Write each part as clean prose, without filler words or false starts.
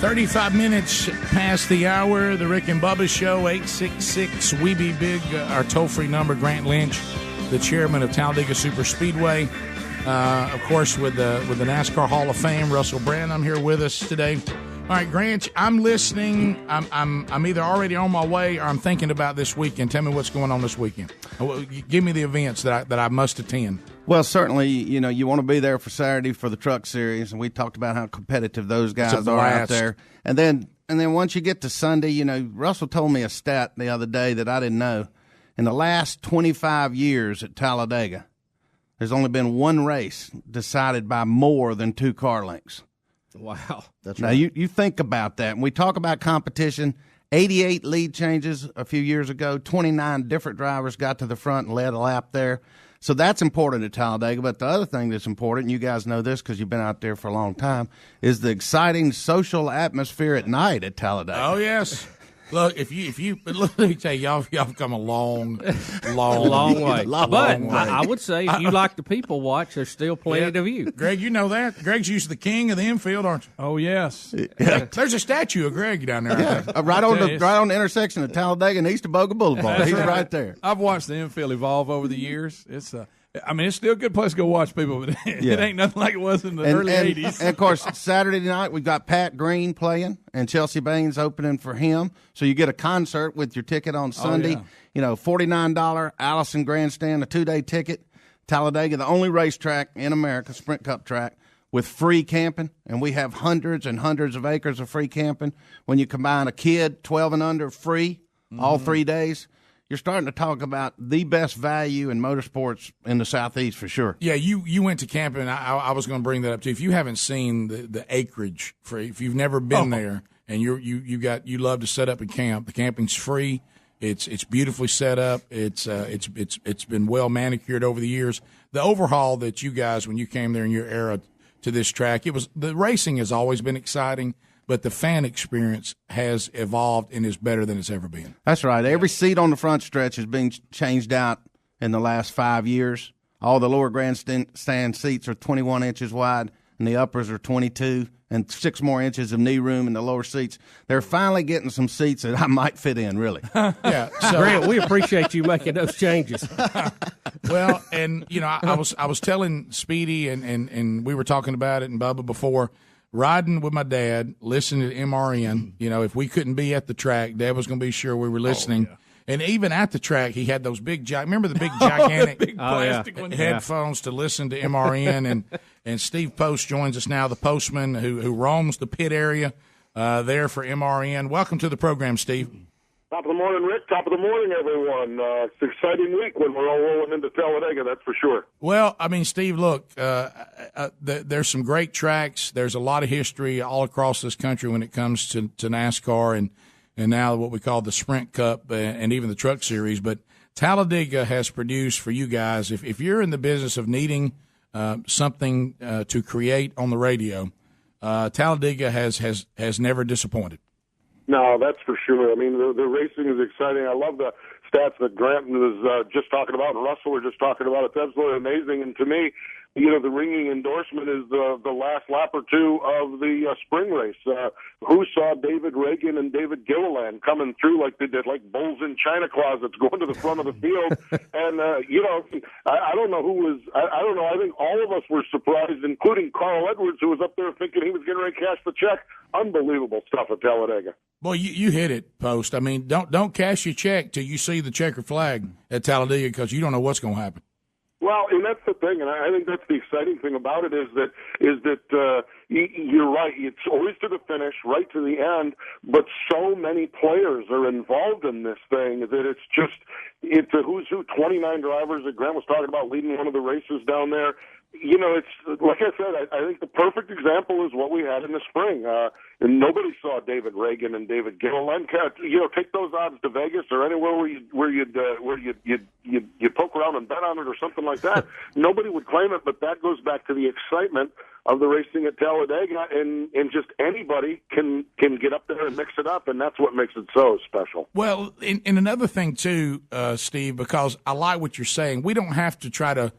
35 minutes past the hour, the Rick and Bubba Show, 866-WE-BE-BIG, our toll-free number. Grant Lynch, the chairman of Talladega Super Speedway. Of course, with the NASCAR Hall of Fame, Russell Brand, I'm here with us today. All right, Grant, I'm listening. I'm either already on my way or I'm thinking about this weekend. Tell me what's going on this weekend. Give me the events that I must attend. Well, certainly, you want to be there for Saturday for the Truck Series, and we talked about how competitive those guys are out there. And then once you get to Sunday, Russell told me a stat the other day that I didn't know. In the last 25 years at Talladega, there's only been one race decided by more than 2 car lengths. Wow. That's right. Now, you think about that. And we talk about competition. 88 lead changes a few years ago. 29 different drivers got to the front and led a lap there. So that's important at Talladega. But the other thing that's important, and you guys know this because you've been out there for a long time, is the exciting social atmosphere at night at Talladega. Oh, yes. Look, if you, let me tell you, y'all come a long way. But I would say if you like the people watch, there's still plenty of you. Greg, you know that. Greg's used to the king of the infield, aren't you? Oh, yes. Yeah. There's a statue of Greg down there. Yeah, right on the intersection of Talladega and East of Boga Boulevard. He's right there. I've watched the infield evolve over the years. It's still a good place to go watch people, but it ain't nothing like it was in the early 80s. And, of course, Saturday night we've got Pat Green playing, and Chelsea Baines opening for him. So you get a concert with your ticket on Sunday. $49 Allison Grandstand, a 2-day ticket. Talladega, the only racetrack in America, Sprint Cup track, with free camping. And we have hundreds and hundreds of acres of free camping. When you combine a kid, 12 and under, free, all 3 days. You're starting to talk about the best value in motorsports in the Southeast for sure. Yeah, you went to camping. I was going to bring that up too. If you haven't seen the acreage, if you've never been there, and you love to set up and camp, the camping's free. It's beautifully set up. It's been well manicured over the years. The overhaul that you guys, when you came there in your era to this track, the racing has always been exciting. But the fan experience has evolved and is better than it's ever been. That's right. Every seat on the front stretch is being changed out in the last 5 years. All the lower grandstand seats are 21 inches wide, and the uppers are 22, and 6 more inches of knee room in the lower seats. They're finally getting some seats that I might fit in, really. Yeah. So, Grant, we appreciate you making those changes. Well, and, I was telling Speedy, and we were talking about it and Bubba before, riding with my dad, listening to MRN, if we couldn't be at the track, Dad was going to be sure we were listening. Oh, yeah. And even at the track, he had those remember the big gigantic big plastic headphones to listen to MRN. And Steve Post joins us now, the postman who roams the pit area there for MRN. Welcome to the program, Steve. Top of the morning, Rick. Top of the morning, everyone. It's an exciting week when we're all rolling into Talladega, that's for sure. Well, Steve, look, there's some great tracks. There's a lot of history all across this country when it comes to NASCAR and now what we call the Sprint Cup and even the Truck Series. But Talladega has produced for you guys, if you're in the business of needing something to create on the radio, Talladega has never disappointed. No, that's for sure. The racing is exciting. I love the stats that Grant was just talking about and Russell were just talking about. It's absolutely amazing. And to me, the ringing endorsement is the last lap or two of the spring race. Who saw David Reagan and David Gilliland coming through like they did, like bulls in china closets, going to the front of the field? And, I don't know who was – I don't know. I think all of us were surprised, including Carl Edwards, who was up there thinking he was getting ready to cash the check. Unbelievable stuff at Talladega. Well, you hit it, Post. Don't cash your check till you see the checkered flag at Talladega because you don't know what's going to happen. Well, and that's the thing, and I think that's the exciting thing about it is that you're right. It's always to the finish, right to the end, but so many players are involved in this thing that it's a who's who. 29 drivers that Grant was talking about leading one of the races down there. It's like I said. I think the perfect example is what we had in the spring. And nobody saw David Reagan and David Gilliland. Take those odds to Vegas or anywhere where you'd poke around and bet on it or something like that. Nobody would claim it, but that goes back to the excitement of the racing at Talladega, and just anybody can get up there and mix it up, and that's what makes it so special. Well, and another thing too, Steve, because I like what you're saying. We don't have to try to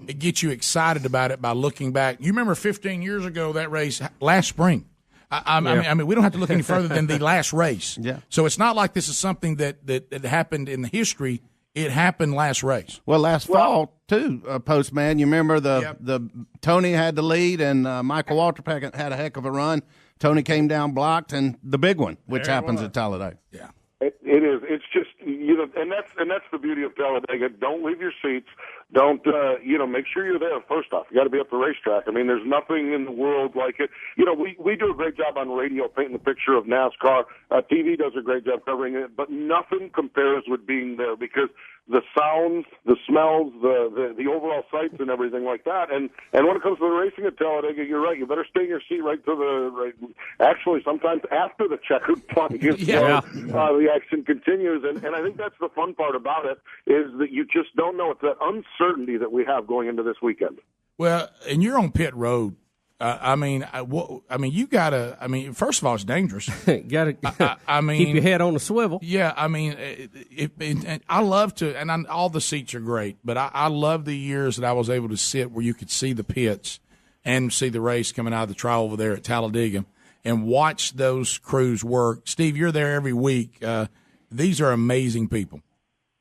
get you excited about it by looking back. You remember 15 years ago that race last spring. I mean, we don't have to look any further than the last race. Yeah. So it's not like this is something that happened in the history. It happened last race. Well, last fall too, Postman. You remember the Tony had the lead, and Michael Waltrip had a heck of a run. Tony came down blocked, and the big one, which happens at Talladega. Yeah. It is. It's just, and that's the beauty of Talladega. Don't leave your seats. Don't make sure you're there. First off, you got to be at the racetrack. I mean, there's nothing in the world like it. We do a great job on radio painting the picture of NASCAR. TV does a great job covering it, but nothing compares with being there because the sounds, the smells, the overall sights, and everything like that. And when it comes to the racing at Talladega, you're right. You better stay in your seat right to the. Actually, sometimes after the checkered flag is the action continues, and I think that's the fun part about it is that you just don't know. It's that uncertainty that we have going into this weekend. Well, and you're on pit road. You gotta. I mean, first of all, it's dangerous. Gotta. Keep your head on the swivel. Yeah, I mean, I love to, and all the seats are great, but I love the years that I was able to sit where you could see the pits and see the race coming out of the trial over there at Talladega and watch those crews work. Steve, you're there every week. These are amazing people.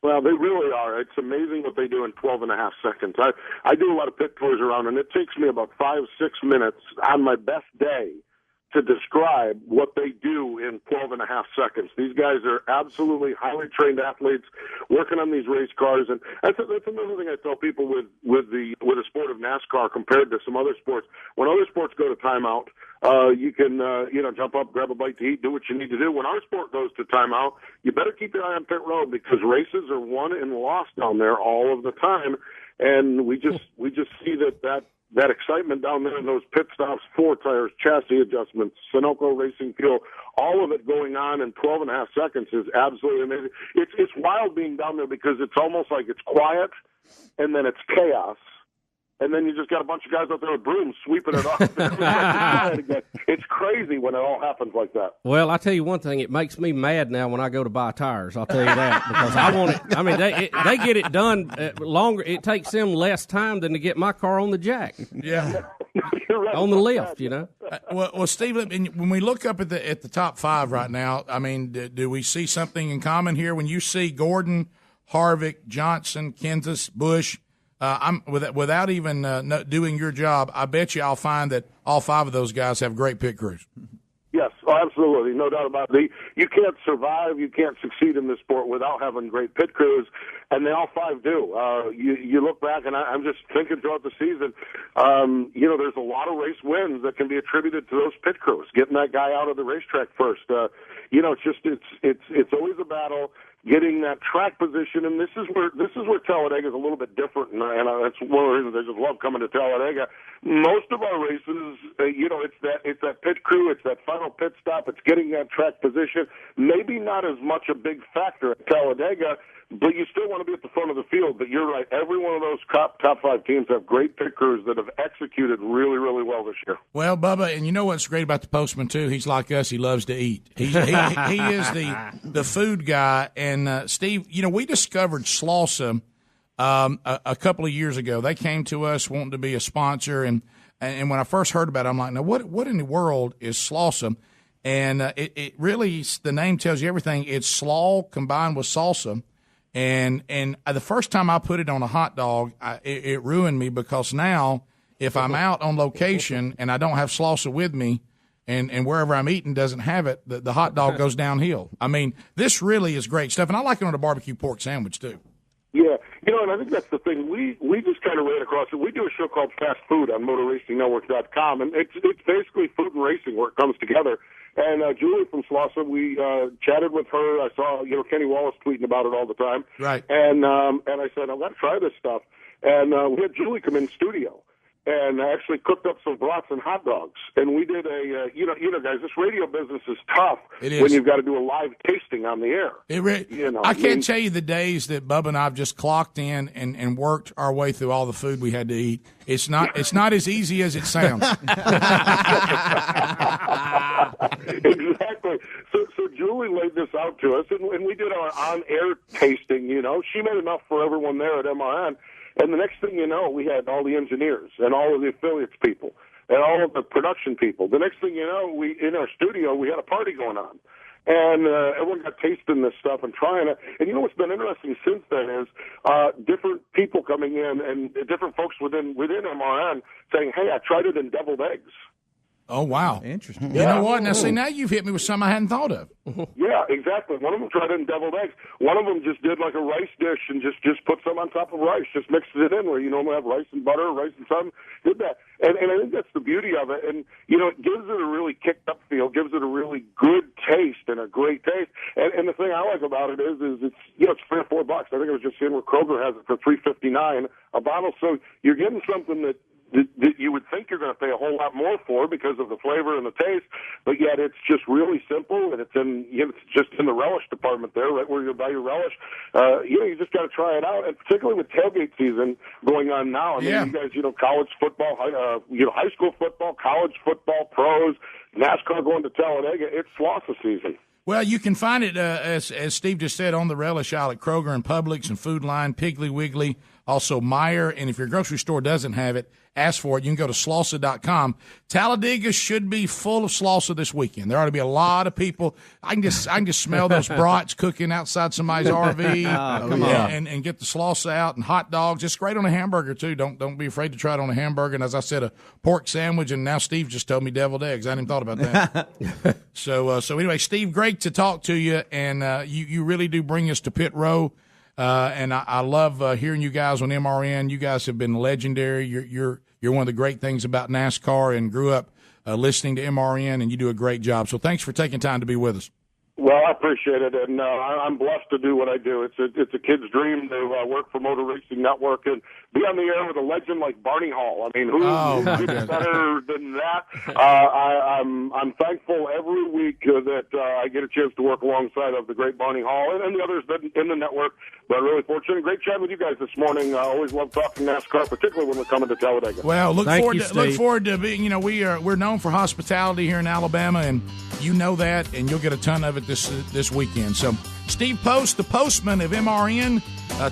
Well, they really are. It's amazing what they do in 12 and a half seconds. I do a lot of pit tours around, and it takes me about 5-6 minutes on my best day to describe what they do in 12 and a half seconds. These guys are absolutely highly trained athletes working on these race cars, and that's another thing I tell people with the sport of NASCAR compared to some other sports. When other sports go to timeout, you can jump up, grab a bite to eat, do what you need to do. When our sport goes to timeout, you better keep your eye on pit road because races are won and lost down there all of the time, and we just see that excitement down there in those pit stops, 4 tires, chassis adjustments, Sunoco racing fuel, all of it going on in 12 and a half seconds is absolutely amazing. It's wild being down there because it's almost like it's quiet and then it's chaos. And then you just got a bunch of guys out there with brooms sweeping it off. It's crazy when it all happens like that. Well, I tell you one thing, it makes me mad now when I go to buy tires. I'll tell you that because I want it. I mean, they get it done longer. It takes them less time than to get my car on the jack. Yeah, right. On the lift, Well, Steve, when we look up at the top 5 right now, I mean, do we see something in common here? When you see Gordon, Harvick, Johnson, Kenseth, Busch. Without even doing your job, I bet you I'll find that all 5 of those guys have great pit crews. Yes, absolutely, no doubt about it. You can't survive, you can't succeed in this sport without having great pit crews, and they all 5 do. You look back, and I'm just thinking throughout the season, there's a lot of race wins that can be attributed to those pit crews, getting that guy out of the racetrack first. It's always a battle. Getting that track position, and this is where Talladega is a little bit different, and that's one of the reasons I just love coming to Talladega. Most of our races, it's that pit crew, it's that final pit stop, it's getting that track position. Maybe not as much a big factor at Talladega, but you still want to be at the front of the field. But you're right, every one of those top 5 teams have great pit crews that have executed really, really well this year. Well, Bubba, and you know what's great about the Postman too? He's like us; he loves to eat. He is the food guy. And Steve, we discovered Slawsa a couple of years ago. They came to us wanting to be a sponsor, and when I first heard about it, I'm like, now what in the world is Slawsa? And it really, the name tells you everything. It's slaw combined with salsa. And the first time I put it on a hot dog, it ruined me because now if I'm out on location and I don't have Slawsa with me, and wherever I'm eating doesn't have it, the hot dog goes downhill. I mean, this really is great stuff, and I like it on a barbecue pork sandwich too. Yeah, and I think that's the thing. We just kind of ran across it. We do a show called Fast Food on MotorRacingNetwork.com, and it's basically food and racing where it comes together. And Julie from Slawsa, we chatted with her. I saw Kenny Wallace tweeting about it all the time. Right. And I said, I've got to try this stuff. And we had Julie come in studio and actually cooked up some brats and hot dogs. And we did guys, this radio business is tough. It is. When you've got to do a live tasting on the air. I can't tell you the days that Bubba and I have just clocked in and worked our way through all the food we had to eat. It's not as easy as it sounds. Exactly. So Julie laid this out to us, and we did our on-air tasting. She made enough for everyone there at MRN. And the next thing you know, we had all the engineers and all of the affiliates people and all of the production people. The next thing you know, in our studio, we had a party going on. And everyone got tasting this stuff and trying it. And you know what's been interesting since then is different people coming in and different folks within MRN saying, hey, I tried it in deviled eggs. Oh, wow. Interesting. You know what? Now, see, now you've hit me with something I hadn't thought of. Yeah, exactly. One of them tried it in deviled eggs. One of them just did like a rice dish and just put some on top of rice, just mixed it in where you normally have rice and butter, rice and something. Did that. And I think that's the beauty of it. And, you know, it gives it a really kicked up feel, gives it a really good taste and a great taste. And the thing I like about it is it's, you know, it's $3 or $4. I think I was just seeing where Kroger has it for $3.59 a bottle. So you're getting something that you would think you're going to pay a whole lot more for because of the flavor and the taste, but yet it's just really simple, and it's it's just in the relish department there, right where you buy your relish. You just got to try it out, and particularly with tailgate season going on now. I mean, you guys, college football, high school football, college football, pros, NASCAR going to Talladega. It's Slawsa season. Well, you can find it, as Steve just said, on the relish aisle at Kroger and Publix and Food Line, Piggly Wiggly, also Meijer. And if your grocery store doesn't have it, ask for it. You can go to Slawsa.com. Talladega should be full of Slawsa this weekend. There ought to be a lot of people. I can just smell those brats cooking outside somebody's RV. And get the Slawsa out and hot dogs. It's great on a hamburger too. Don't be afraid to try it on a hamburger. And as I said, a pork sandwich. And now Steve just told me deviled eggs. I hadn't even thought about that. So anyway, Steve, great to talk to you. And you really do bring us to pit row. And I love hearing you guys on MRN. You guys have been legendary. You're one of the great things about NASCAR, and grew up listening to MRN, and you do a great job. So thanks for taking time to be with us. Well, I appreciate it, and I'm blessed to do what I do. It's a kid's dream to work for Motor Racing Network and be on the air with a legend like Barney Hall. I mean, who gets better than that? I'm thankful every week that I get a chance to work alongside of the great Barney Hall and the others in the network. But really fortunate. Great chat with you guys this morning. I always love talking NASCAR, particularly when we're coming to Talladega. Well, look forward to being. We're known for hospitality here in Alabama, and you know that, and you'll get a ton of it this weekend. So, Steve Post, the postman of MRN,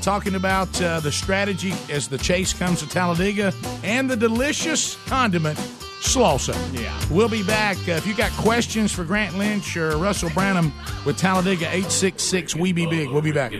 talking about the strategy as the chase comes to Talladega and the delicious condiment Slawsa. Yeah. We'll be back. If you got questions for Grant Lynch or Russell Branham with Talladega, 866-WE-BE-BIG. We'll be back.